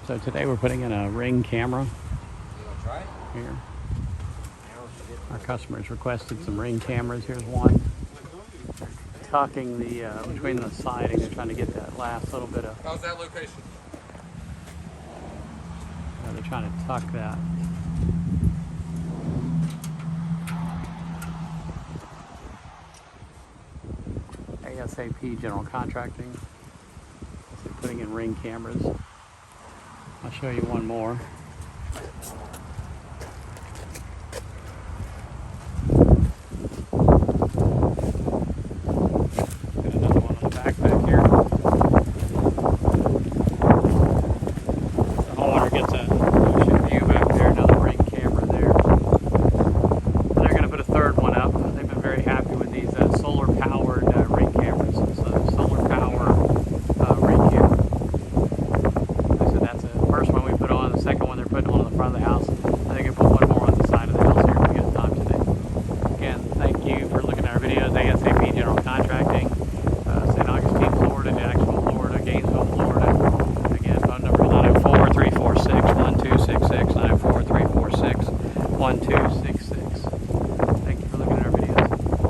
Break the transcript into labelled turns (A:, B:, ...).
A: So today we're putting in a Ring camera here. Our customers requested some Ring cameras. Here's one. Tucking the between the siding. They're trying to get that last little bit of.
B: How's that location?
A: They're trying to tuck that. ASAP General Contracting. They're putting in Ring cameras. I'll show you one more.